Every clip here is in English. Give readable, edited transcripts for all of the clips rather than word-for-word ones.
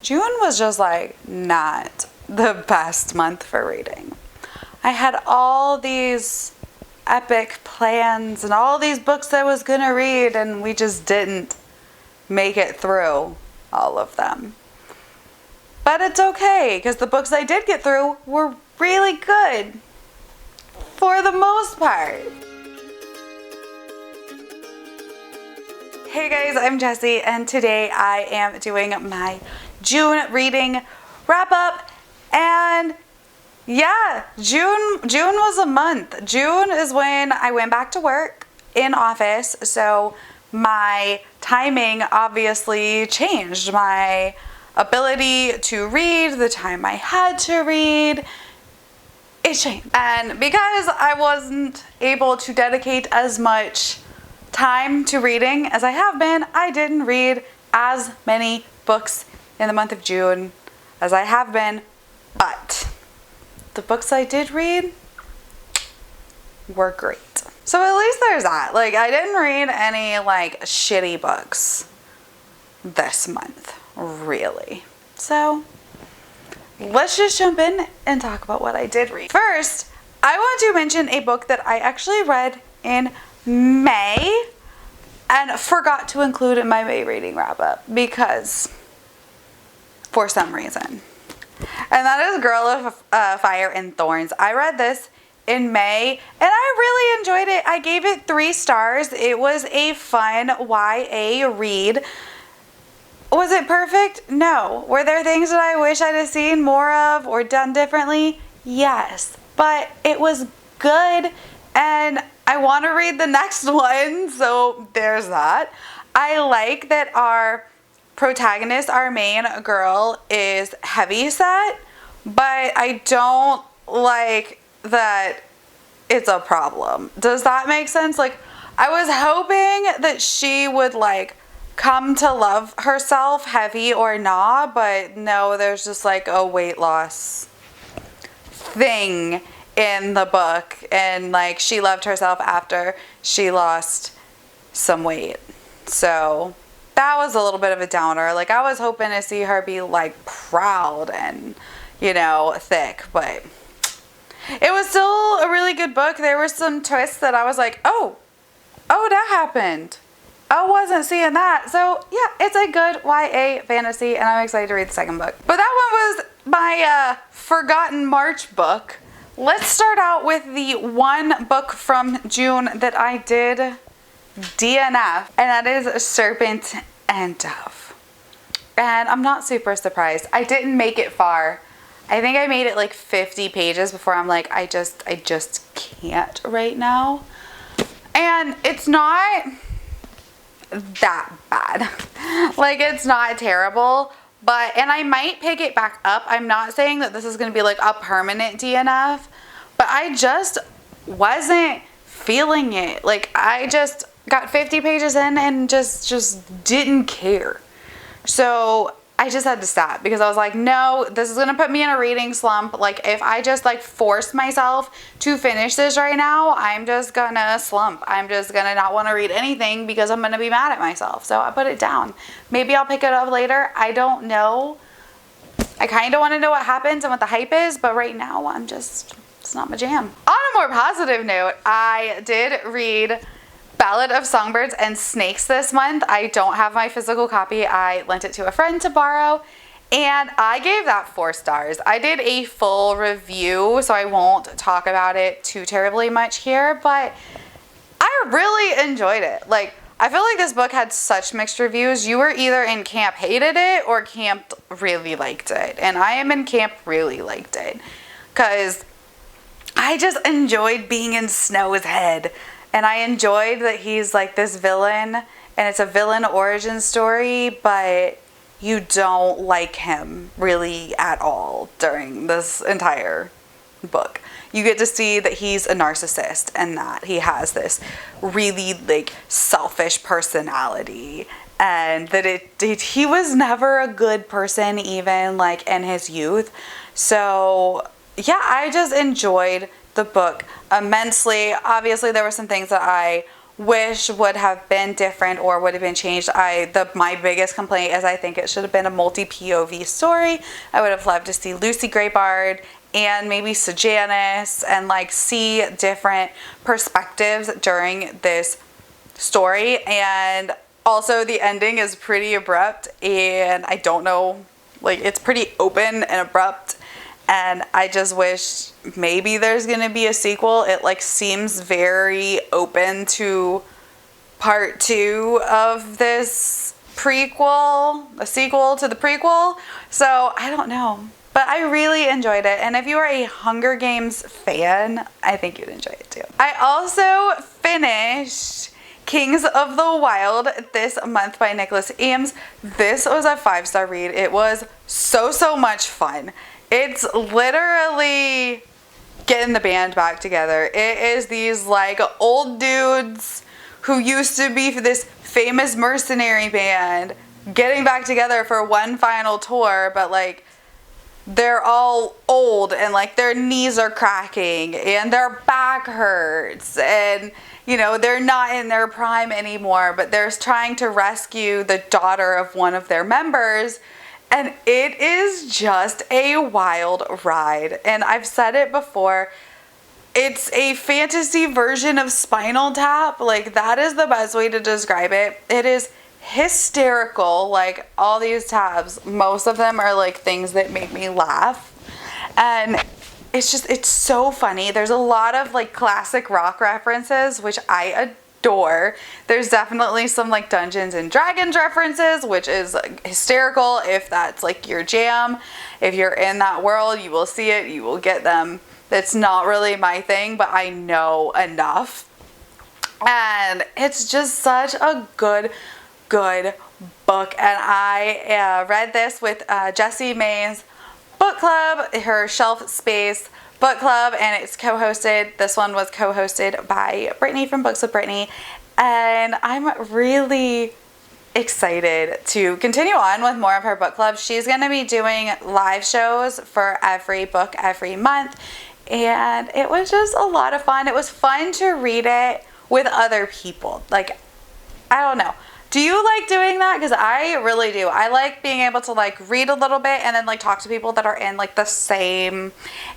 June was just like not the best month for reading. I had all these epic plans and all these books I was gonna read, and we just didn't make it through all of them. But it's okay, because the books I did get through were really good for the most part. Hey guys, I'm Jessie, and today I am doing my June reading wrap up. And yeah, June was a month. June is when I went back to work in office, so my timing obviously changed. My ability to read, the time I had to read, it changed. And because I wasn't able to dedicate as much time to reading as I have been, I didn't read as many books in the month of June as I have been, but the books I did read were great. So at least there's that. Like, I didn't read any like shitty books this month, really. So let's just jump in and talk about what I did read. First, I want to mention a book that I actually read in May and forgot to include in my May reading wrap up because for some reason. And that is Girl of Fire and Thorns. I read this in May and I really enjoyed it. I gave it 3 stars. It was a fun YA read. Was it perfect? No. Were there things that I wish I'd have seen more of or done differently? Yes. But it was good and I want to read the next one, so there's that. I like that our protagonist, our main girl, is heavyset, but I don't like that it's a problem. Does that make sense? Like, I was hoping that she would like come to love herself, heavy or not, but no, there's just like a weight loss thing in the book, and like she loved herself after she lost some weight. So that was a little bit of a downer. Like, I was hoping to see her be like proud and, you know, thick, but it was still a really good book. There were some twists that I was like, oh, that happened. I wasn't seeing that. So yeah, it's a good YA fantasy and I'm excited to read the second book. But that one was my Forgotten March book. Let's start out with the one book from June that I did DNF, and that is Serpent and Tough. And I'm not super surprised. I didn't make it far. I think I made it like 50 pages before I'm like, I just can't right now. And it's not that bad. Like, it's not terrible. But, and I might pick it back up. I'm not saying that this is going to be like a permanent DNF, but I just wasn't feeling it. Like, I just got 50 pages in and just didn't care. So I just had to stop because I was like, no, this is going to put me in a reading slump. Like, if I just like force myself to finish this right now, I'm just gonna slump. I'm just gonna not want to read anything because I'm gonna be mad at myself. So I put it down. Maybe I'll pick it up later. I don't know. I kind of want to know what happens and what the hype is, but right now it's not my jam. On a more positive note, I did read Ballad of Songbirds and Snakes this month. I don't have my physical copy. I lent it to a friend to borrow, and I gave that 4 stars. I did a full review, so I won't talk about it too terribly much here, but I really enjoyed it. Like, I feel like this book had such mixed reviews. You were either in camp hated it or camp really liked it, and I am in camp really liked it because I just enjoyed being in Snow's head. And I enjoyed that he's like this villain, and it's a villain origin story, but you don't like him really at all during this entire book. You get to see that he's a narcissist and that he has this really like selfish personality, and that he was never a good person even like in his youth. So yeah, I just enjoyed the book immensely. Obviously there were some things that I wish would have been different or would have been changed. My biggest complaint is I think it should have been a multi-POV story. I would have loved to see Lucy Greybard and maybe Sejanus and like see different perspectives during this story. And also the ending is pretty abrupt, and I don't know, like it's pretty open and abrupt, and I just wish maybe there's gonna be a sequel. It like seems very open to part 2 of this prequel, a sequel to the prequel. So I don't know, but I really enjoyed it. And if you are a Hunger Games fan, I think you'd enjoy it too. I also finished Kings of the Wild this month by Nicholas Eames. This was a 5-star read. It was so much fun. It's literally getting the band back together. It is these like old dudes who used to be this famous mercenary band getting back together for one final tour, but like they're all old and like their knees are cracking and their back hurts, and you know, they're not in their prime anymore, but they're trying to rescue the daughter of one of their members. And it is just a wild ride. And I've said it before, it's a fantasy version of Spinal Tap. Like, that is the best way to describe it. It is hysterical. Like, all these tabs, most of them are like things that make me laugh. And it's so funny. There's a lot of like classic rock references, which I adore. There's definitely some like Dungeons and Dragons references, which is hysterical if that's like your jam. If you're in that world, you will see it, you will get them. That's not really my thing, but I know enough. And it's just such a good book. And I read this with Jessie May's book club, her Shelf Space book club, and it's co-hosted. This one was co-hosted by Brittany from Books with Brittany, and I'm really excited to continue on with more of her book club. She's going to be doing live shows for every book every month, and it was just a lot of fun. It was fun to read it with other people. Like, I don't know. Do you like doing that? Because I really do. I like being able to like read a little bit and then like talk to people that are in like the same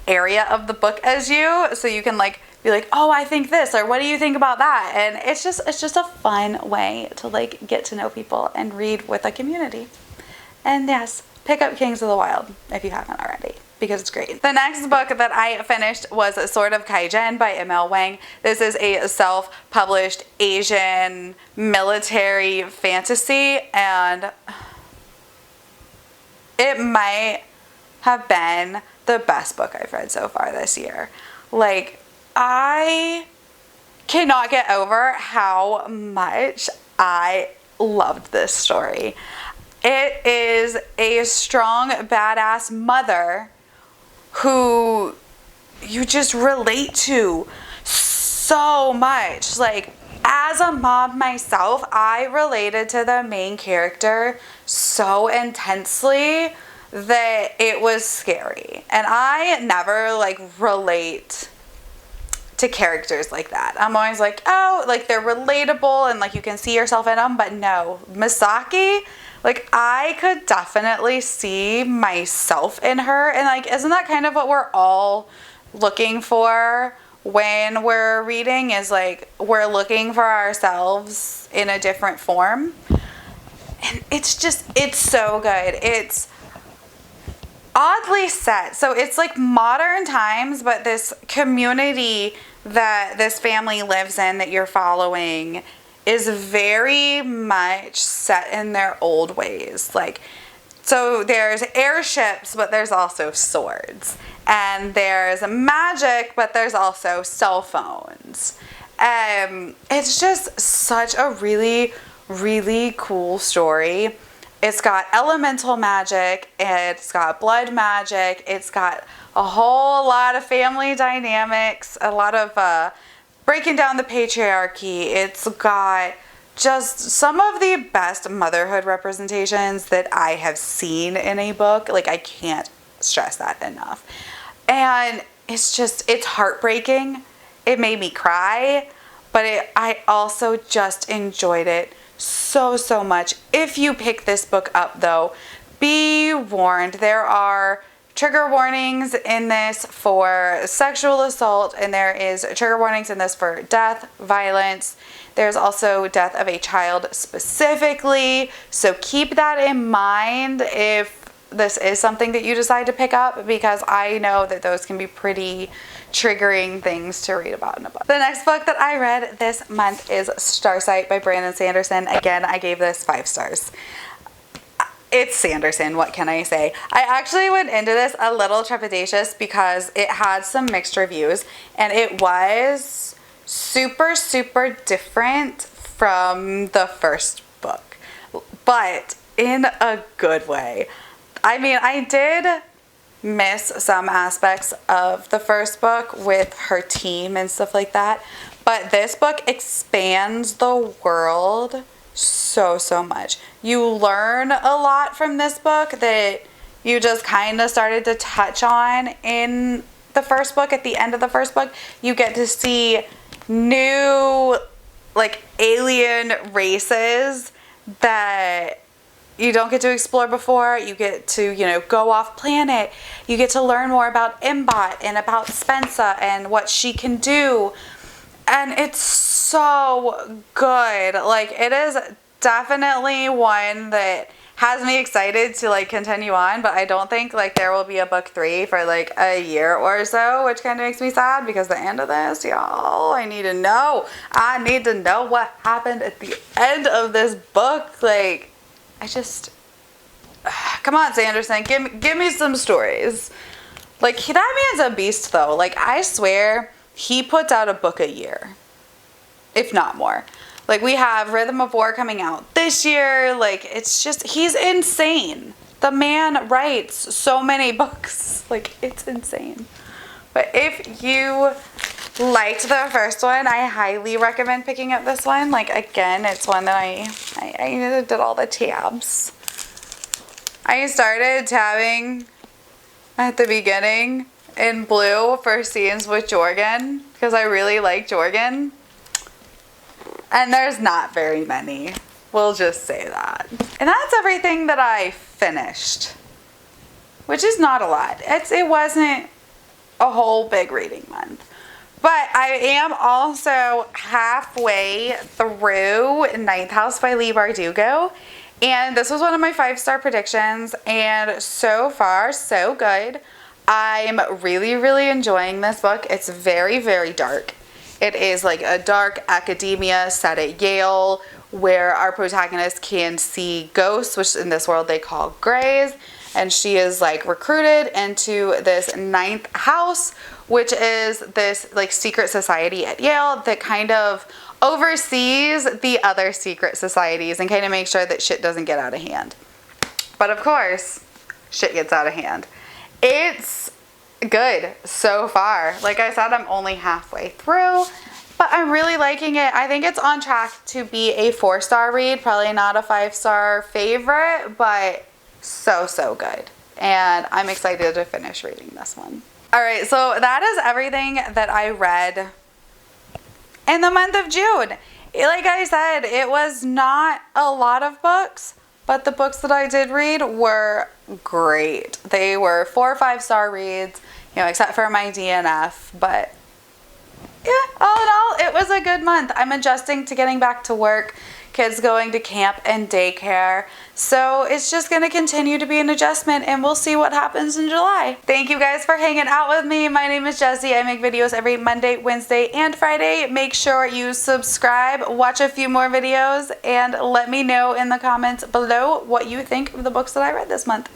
area of the book as you, so you can like be like, oh, I think this, or what do you think about that? And it's just a fun way to like get to know people and read with a community. And yes, pick up Kings of the Wild if you haven't already, because it's great. The next book that I finished was Sort of Cajun by M.L. Wang. This is a self-published Asian military fantasy, and it might have been the best book I've read so far this year. Like, I cannot get over how much I loved this story. It is a strong, badass mother who you just relate to so much. Like, as a mom myself, I related to the main character so intensely that it was scary. And I never like relate to characters like that. I'm always like, oh, like they're relatable and like you can see yourself in them. But no, Misaki, like I could definitely see myself in her. And like, isn't that kind of what we're all looking for when we're reading? Is like we're looking for ourselves in a different form. And it's so good. It's oddly set. So it's like modern times, but this community that this family lives in that you're following is very much set in their old ways. Like, so there's airships, but there's also swords. And there's magic, but there's also cell phones. It's just such a really, really cool story. It's got elemental magic, it's got blood magic, it's got a whole lot of family dynamics, a lot of breaking down the patriarchy. It's got just some of the best motherhood representations that I have seen in a book. Like, I can't stress that enough. And it's heartbreaking. It made me cry, but I also just enjoyed it so, so much. If you pick this book up though, be warned, there are trigger warnings in this for sexual assault, and there is trigger warnings in this for death, violence. There's also death of a child specifically, so keep that in mind if this is something that you decide to pick up, because I know that those can be pretty triggering things to read about in a book. The next book that I read this month is Starsight by Brandon Sanderson. Again, I gave this 5 stars. It's Sanderson, what can I say? I actually went into this a little trepidatious because it had some mixed reviews, and it was super, super different from the first book, but in a good way. I mean, I did miss some aspects of the first book with her team and stuff like that, but this book expands the world so, so much. You learn a lot from this book that you just kind of started to touch on in the first book. At the end of the first book, you get to see new, like, alien races that you don't get to explore before. You get to, you know, go off planet. You get to learn more about Mbot and about Spensa and what she can do. And it's so good. Like, it is definitely one that has me excited to, like, continue on, but I don't think, like, there will be a book 3 for, like, a year or so, which kind of makes me sad, because the end of this, y'all, I need to know. I need to know what happened at the end of this book. Like, I just, come on, Sanderson, give me some stories. Like, that man's a beast, though. Like, I swear, he puts out a book a year, if not more. Like, we have Rhythm of War coming out this year. Like, it's just, he's insane. The man writes so many books. Like, it's insane. But if you liked the first one, I highly recommend picking up this one. Like, again, it's one that I did all the tabs. I started tabbing at the beginning in blue for scenes with Jorgen, because I really like Jorgen. And there's not very many. We'll just say that. And that's everything that I finished, which is not a lot. It wasn't a whole big reading month. But I am also halfway through Ninth House by Leigh Bardugo. And this was one of my 5-star predictions. And so far, so good. I'm really, really enjoying this book. It's very, very dark. It is like a dark academia set at Yale, where our protagonist can see ghosts, which in this world they call greys. And she is, like, recruited into this ninth house, which is this, like, secret society at Yale that kind of oversees the other secret societies and kind of makes sure that shit doesn't get out of hand. But of course, shit gets out of hand. It's good so far. Like I said, I'm only halfway through, but I'm really liking it. I think it's on track to be a 4-star read. Probably not a 5-star favorite, but so, so good. And I'm excited to finish reading this one. All right, so that is everything that I read in the month of June. Like I said, it was not a lot of books, but the books that I did read were great. They were 4 or 5-star reads, you know, except for my DNF. But yeah, all in all, it was a good month. I'm adjusting to getting back to work, kids going to camp and daycare. So it's just going to continue to be an adjustment, and we'll see what happens in July. Thank you guys for hanging out with me. My name is Jessie. I make videos every Monday, Wednesday, and Friday. Make sure you subscribe, watch a few more videos, and let me know in the comments below what you think of the books that I read this month.